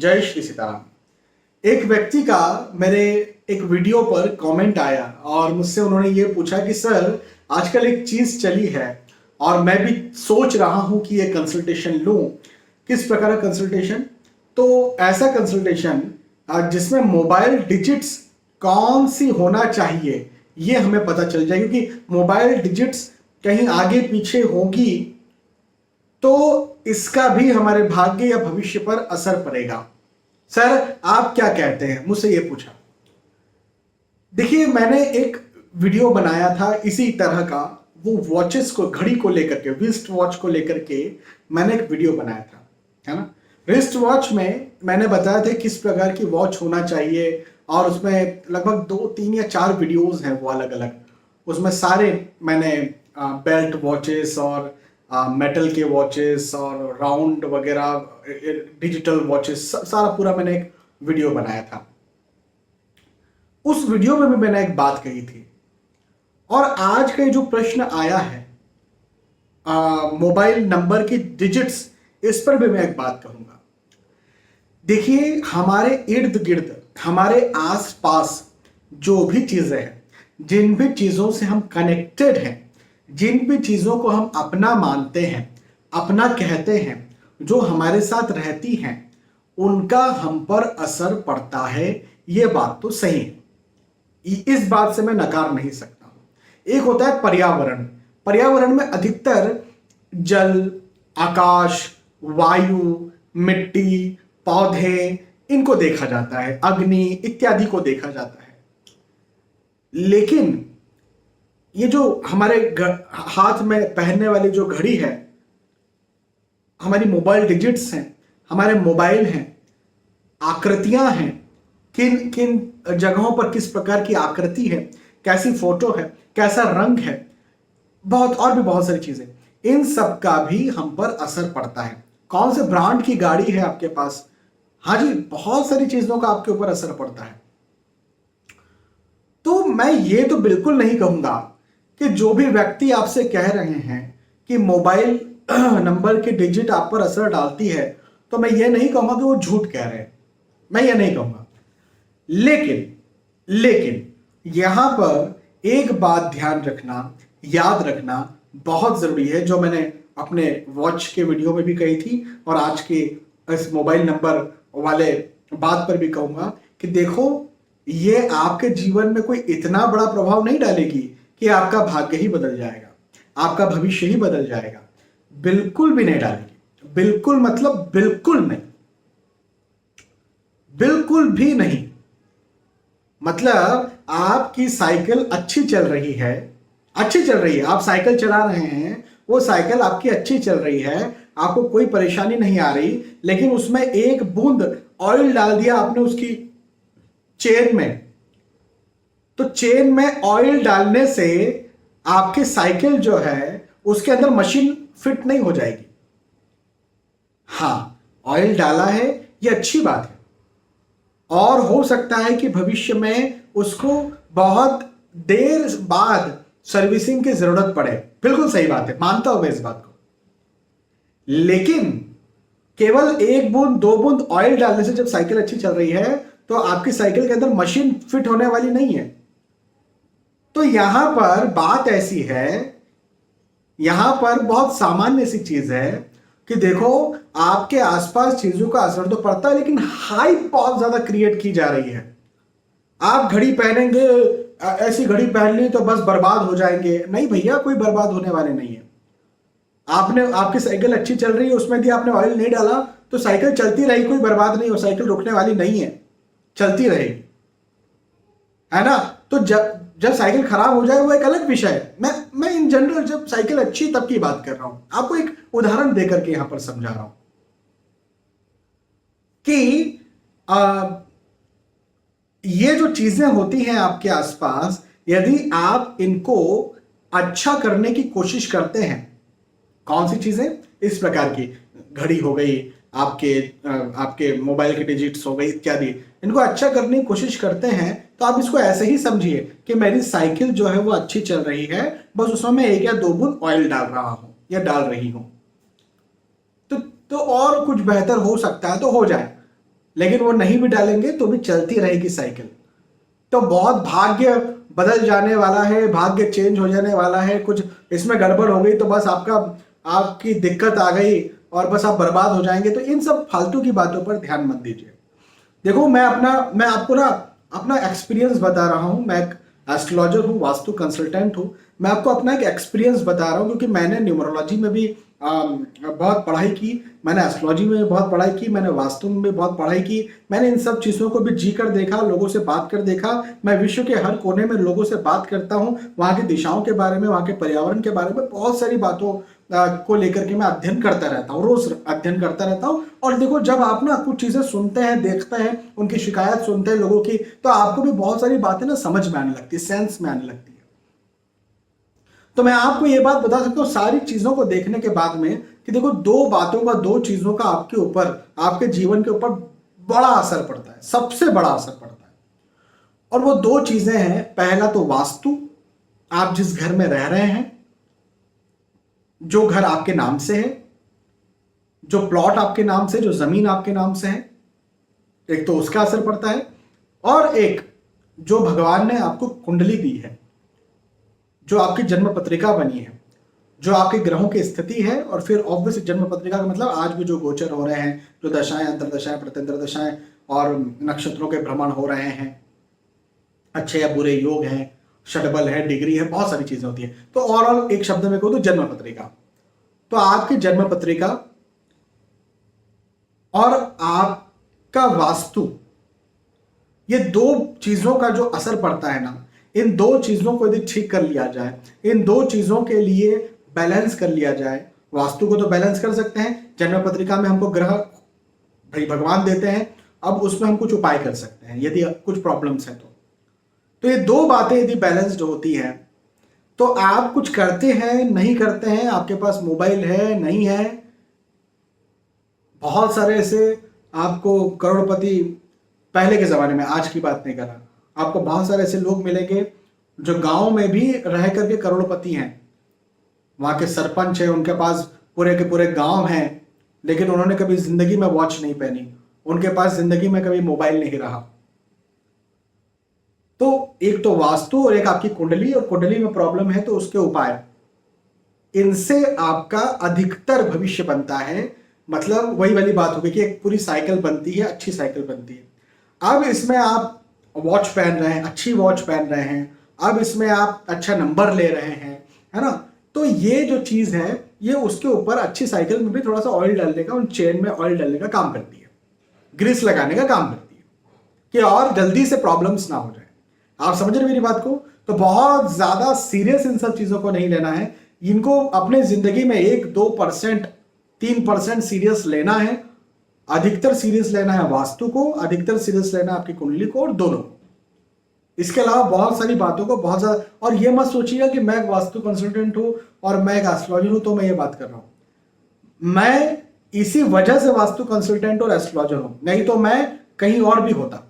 जय श्री सीताराम। एक व्यक्ति का मेरे एक वीडियो पर कमेंट आया और मुझसे उन्होंने ये पूछा कि सर आजकल एक चीज चली है और मैं भी सोच रहा हूं कि ये कंसल्टेशन लूं। किस प्रकार का कंसल्टेशन? तो ऐसा कंसल्टेशन जिसमें मोबाइल डिजिट्स कौन सी होना चाहिए ये हमें पता चल जाए, क्योंकि मोबाइल डिजिट्स कहीं आगे पीछे होगी तो इसका भी हमारे भाग्य या भविष्य पर असर पड़ेगा। सर आप क्या कहते हैं, मुझसे ये पूछा। देखिए, मैंने एक वीडियो बनाया था इसी तरह का, वो वॉचेस को, घड़ी को लेकर के, रिस्ट वॉच को लेकर के मैंने एक वीडियो बनाया था, है ना। रिस्ट वॉच में मैंने बताया था किस प्रकार की वॉच होना चाहिए और उसमें लगभग 2 3 या 4 वीडियोस हैं वो अलग अलग। उसमें सारे मैंने बेल्ट वॉचेस और मेटल के वॉचेस और राउंड वगैरह डिजिटल वॉचेस सारा पूरा मैंने एक वीडियो बनाया था। उस वीडियो में भी मैंने एक बात कही थी और आज का जो प्रश्न आया है मोबाइल नंबर की डिजिट्स, इस पर भी मैं एक बात कहूंगा। देखिए, हमारे इर्द गिर्द, हमारे आसपास जो भी चीजें हैं, जिन भी चीजों से हम कनेक्टेड हैं, जिन भी चीजों को हम अपना मानते हैं, अपना कहते हैं, जो हमारे साथ रहती हैं, उनका हम पर असर पड़ता है। ये बात तो सही है, इस बात से मैं नकार नहीं सकता हूं। एक होता है पर्यावरण। पर्यावरण में अधिकतर जल, आकाश, वायु, मिट्टी, पौधे, इनको देखा जाता है, अग्नि इत्यादि को देखा जाता है। लेकिन ये जो हमारे हाथ में पहनने वाली जो घड़ी है, हमारी मोबाइल डिजिट्स हैं, हमारे मोबाइल हैं, आकृतियां हैं, किन किन जगहों पर किस प्रकार की आकृति है, कैसी फोटो है, कैसा रंग है, बहुत और भी बहुत सारी चीजें, इन सब का भी हम पर असर पड़ता है। कौन से ब्रांड की गाड़ी है आपके पास, हाँ जी, बहुत सारी चीजों का आपके ऊपर असर पड़ता है। तो मैं ये तो बिल्कुल नहीं कहूंगा कि जो भी व्यक्ति आपसे कह रहे हैं कि मोबाइल नंबर की डिजिट आप पर असर डालती है, तो मैं ये नहीं कहूंगा कि वो झूठ कह रहे हैं, मैं ये नहीं कहूंगा। लेकिन यहां पर एक बात ध्यान रखना, याद रखना बहुत जरूरी है, जो मैंने अपने वॉच के वीडियो में भी कही थी और आज के इस मोबाइल नंबर वाले बात पर भी कहूंगा कि देखो, ये आपके जीवन में कोई इतना बड़ा प्रभाव नहीं डालेगी कि आपका भाग्य ही बदल जाएगा, आपका भविष्य ही बदल जाएगा। बिल्कुल भी नहीं डालेगी, बिल्कुल मतलब बिल्कुल नहीं, बिल्कुल भी नहीं। मतलब आपकी साइकिल अच्छी चल रही है, आप साइकिल चला रहे हैं, वो साइकिल आपकी अच्छी चल रही है, आपको कोई परेशानी नहीं आ रही, लेकिन उसमें एक बूंद ऑयल डाल दिया आपने उसकी चेन में, तो चेन में ऑयल डालने से आपकी साइकिल जो है उसके अंदर मशीन फिट नहीं हो जाएगी। हाँ, ऑयल डाला है, ये अच्छी बात है, और हो सकता है कि भविष्य में उसको बहुत देर बाद सर्विसिंग की जरूरत पड़े, बिल्कुल सही बात है, मानता हूं मैं इस बात को। लेकिन केवल 1 बूंद 2 बूंद ऑयल डालने से जब साइकिल अच्छी चल रही है तो आपकी साइकिल के अंदर मशीन फिट होने वाली नहीं है। तो यहां पर बात ऐसी है, यहां पर बहुत सामान्य सी चीज है कि देखो, आपके आसपास चीजों का असर तो पड़ता है, लेकिन हाइप बहुत ज्यादा क्रिएट की जा रही है। आप घड़ी पहनेंगे, ऐसी घड़ी पहन ली तो बस बर्बाद हो जाएंगे। नहीं भैया, कोई बर्बाद होने वाले नहीं है। आपकी साइकिल अच्छी चल रही है, उसमें भी आपने ऑयल नहीं डाला तो साइकिल चलती रही, कोई बर्बाद नहीं हो, साइकिल रुकने वाली नहीं है, चलती रहेगी, है ना। तो जब साइकिल खराब हो जाए वो एक अलग विषय है। मैं इन जनरल जब साइकिल अच्छी तब की बात कर रहा हूं, आपको एक उदाहरण देकर के यहां पर समझा रहा हूं कि ये जो चीजें होती हैं आपके आसपास, यदि आप इनको अच्छा करने की कोशिश करते हैं, कौन सी चीजें, इस प्रकार की घड़ी हो गई, आपके मोबाइल की डिजिट्स हो गई इत्यादि, इनको अच्छा करने की कोशिश करते हैं, तो आप इसको ऐसे ही समझिए कि मेरी साइकिल जो है वो अच्छी चल रही है, बस उसमें मैं 1 या 2 बूंद ऑयल डाल रहा हूं या डाल रही हूं, तो और कुछ बेहतर हो सकता है तो हो जाए। लेकिन वो नहीं भी डालेंगे तो भी चलती रहेगी साइकिल। तो बहुत भाग्य बदल जाने वाला है, भाग्य चेंज हो जाने वाला है। कुछ इसमें गड़बड़ हो गई तो बस आपकी दिक्कत आ गई और बस आप बर्बाद हो जाएंगे। तो इन सब फालतू की बातों पर ध्यान मत दीजिए। देखो, मैं आपको ना अपना एक्सपीरियंस बता रहा हूँ। मैं एक एस्ट्रोलॉजर हूँ, वास्तु कंसल्टेंट हूँ। मैं आपको अपना एक एक्सपीरियंस बता रहा हूँ क्योंकि मैंने न्यूमरोलॉजी में भी बहुत पढ़ाई की, मैंने एस्ट्रोलॉजी में भी बहुत पढ़ाई की, मैंने वास्तु में भी बहुत पढ़ाई की। मैंने इन सब चीज़ों को भी जी कर देखा, लोगों से बात कर देखा। मैं विश्व के हर कोने में लोगों से बात करता हूँ, वहाँ की दिशाओं के बारे में, वहाँ के पर्यावरण के बारे में, बहुत सारी बातों को लेकर के मैं अध्ययन करता रहता हूँ, रोज अध्ययन करता रहता हूँ। और देखो, जब आप ना कुछ चीजें सुनते हैं, देखते हैं, उनकी शिकायत सुनते हैं लोगों की, तो आपको भी बहुत सारी बातें ना समझ में आने लगती है, सेंस में आने लगती है। तो मैं आपको ये बात बता सकता हूँ सारी चीजों को देखने के बाद में कि देखो, दो चीजों का आपके ऊपर, आपके जीवन के ऊपर बड़ा असर पड़ता है, सबसे बड़ा असर पड़ता है। और वो दो चीजें हैं, पहला तो वास्तु, आप जिस घर में रह रहे हैं, जो घर आपके नाम से है, जो प्लॉट आपके नाम से, जो जमीन आपके नाम से है, एक तो उसका असर पड़ता है। और एक जो भगवान ने आपको कुंडली दी है, जो आपकी जन्म पत्रिका बनी है, जो आपके ग्रहों की स्थिति है। और फिर ऑब्वियस जन्म पत्रिका का मतलब आज भी जो गोचर हो रहे हैं, जो दशाएं, अंतरदशाएं, प्रत्यंतर दशाएं और नक्षत्रों के भ्रमण हो रहे हैं, अच्छे या बुरे योग हैं, षटबल है, डिग्री है, बहुत सारी चीजें होती हैं। तो ओवरऑल एक शब्द में कहूं तो जन्म पत्रिका। तो आपकी जन्म पत्रिका और आपका वास्तु, ये दो चीजों का जो असर पड़ता है ना, इन दो चीजों को यदि ठीक कर लिया जाए, इन दो चीजों के लिए बैलेंस कर लिया जाए। वास्तु को तो बैलेंस कर सकते हैं, जन्म पत्रिका में हमको ग्रह भाई भगवान देते हैं, अब उसमें हम कुछ उपाय कर सकते हैं यदि कुछ प्रॉब्लम्स है तो ये दो बातें यदि बैलेंस्ड होती है तो आप कुछ करते हैं, नहीं करते हैं, आपके पास मोबाइल है, नहीं है, बहुत सारे ऐसे आपको करोड़पति, पहले के जमाने में, आज की बात नहीं कर रहा, आपको बहुत सारे ऐसे लोग मिलेंगे जो गांव में भी रह करके करोड़पति हैं। वहां के सरपंच है, उनके पास पूरे के पूरे गांव हैं, लेकिन उन्होंने कभी जिंदगी में वॉच नहीं पहनी, उनके पास जिंदगी में कभी मोबाइल नहीं रहा। तो एक तो वास्तु और एक आपकी कुंडली, और कुंडली में प्रॉब्लम है तो उसके उपाय, इनसे आपका अधिकतर भविष्य बनता है। मतलब वही वाली बात होगी कि एक पूरी साइकिल बनती है, अच्छी साइकिल बनती है। अब इसमें आप वॉच पहन रहे हैं, अच्छी वॉच पहन रहे हैं, अब इसमें आप अच्छा नंबर ले रहे हैं, है ना, तो ये जो चीज है ये उसके ऊपर अच्छी साइकिल में भी थोड़ा सा ऑयल डालने का, उन चेन में ऑयल डालने का काम करती है, ग्रीस लगाने का काम करती है कि और जल्दी से प्रॉब्लम्स ना हो जाए। आप समझ रहे मेरी बात को? तो बहुत ज्यादा सीरियस इन सब चीजों को नहीं लेना है। इनको अपने जिंदगी में 1-2%, 3% सीरियस लेना है। अधिकतर सीरियस लेना है वास्तु को, अधिकतर सीरियस लेना है आपकी कुंडली को, और दोनों। इसके अलावा बहुत सारी बातों को बहुत ज्यादा, और ये मत सोचिएगा कि मैं एक वास्तु कंसल्टेंट हूं और मैं एक एस्ट्रोलॉजर हूं तो मैं ये बात कर रहा हूं। मैं इसी वजह से वास्तु कंसल्टेंट और एस्ट्रोलॉजर हूं, नहीं तो मैं कहीं और भी होता।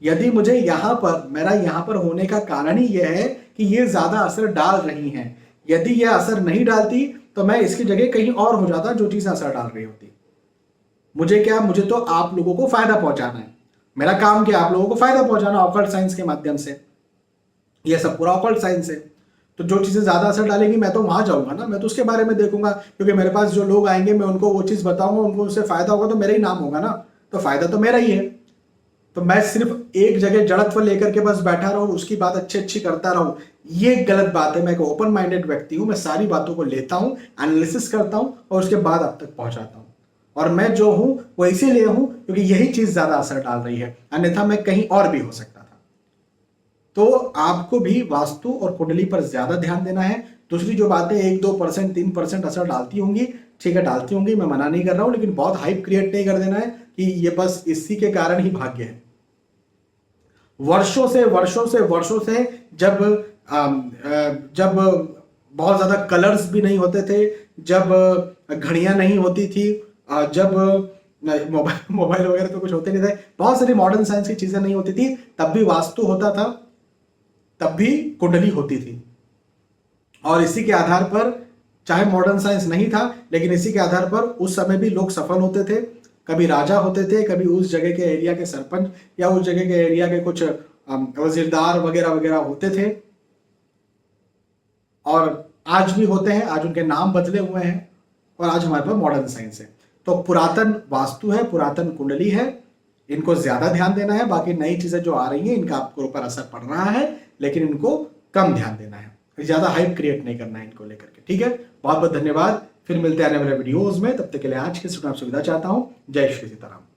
यदि मुझे यहां पर, मेरा यहां पर होने का कारण ही यह है कि ये ज्यादा असर डाल रही हैं। यदि ये असर नहीं डालती तो मैं इसकी जगह कहीं और हो जाता जो चीज असर डाल रही होती। मुझे क्या, मुझे तो आप लोगों को फायदा पहुंचाना है। मेरा काम क्या, आप लोगों को फायदा पहुंचाना ऑकल्ट साइंस के माध्यम से। ये सब पूरा ऑकल्ट साइंस है। तो जो चीजें ज्यादा असर डालेंगी मैं तो वहां जाऊंगा ना, मैं तो उसके बारे में देखूंगा, क्योंकि मेरे पास जो लोग आएंगे मैं उनको वो चीज बताऊंगा, उनको उससे फायदा होगा तो मेरा ही नाम होगा ना, तो फायदा तो मेरा ही है। तो मैं सिर्फ एक जगह जड़त्व लेकर के बस बैठा रहूं, उसकी बात अच्छी करता रहूं, ये गलत बात है। मैं एक ओपन माइंडेड व्यक्ति हूं, मैं सारी बातों को लेता हूं, एनालिसिस करता हूं और उसके बाद आप तक पहुंचाता हूं। और मैं जो हूं वो इसीलिए हूं क्योंकि यही चीज ज्यादा असर डाल रही है, अन्यथा मैं कहीं और भी हो सकता था। तो आपको भी वास्तु और कुंडली पर ज्यादा ध्यान देना है। दूसरी जो बातें 1-2%, 3% असर डालती होंगी, ठीक है, डालती होंगी, मैं मना नहीं कर रहा हूं, लेकिन बहुत हाइप क्रिएट नहीं कर देना है कि ये बस इसी के कारण ही भाग्य है। वर्षों से जब बहुत ज्यादा कलर्स भी नहीं होते थे, जब घड़ियां नहीं होती थी, जब मोबाइल वगैरह तो कुछ होते नहीं थे, बहुत सारी मॉडर्न साइंस की चीजें नहीं होती थी, तब भी वास्तु होता था, तब भी कुंडली होती थी। और इसी के आधार पर, चाहे मॉडर्न साइंस नहीं था, लेकिन इसी के आधार पर उस समय भी लोग सफल होते थे, कभी राजा होते थे, कभी उस जगह के एरिया के सरपंच या उस जगह के एरिया के कुछ वजीरदार वगैरह वगैरह होते थे, और आज भी होते हैं। आज उनके नाम बदले हुए हैं और आज हमारे पास मॉडर्न साइंस है। तो पुरातन वास्तु है, पुरातन कुंडली है, इनको ज्यादा ध्यान देना है। बाकी नई चीजें जो आ रही हैं इनका आपके ऊपर असर पड़ रहा है, लेकिन इनको कम ध्यान देना है, ज्यादा हाइप क्रिएट नहीं करना है इनको लेकर के। ठीक है, बहुत बहुत धन्यवाद। फिर मिलते हैं आने वाले वीडियोज में, तब तक के लिए आज के सुबह आपसे विदा चाहता हूं। जय श्री सीताराम।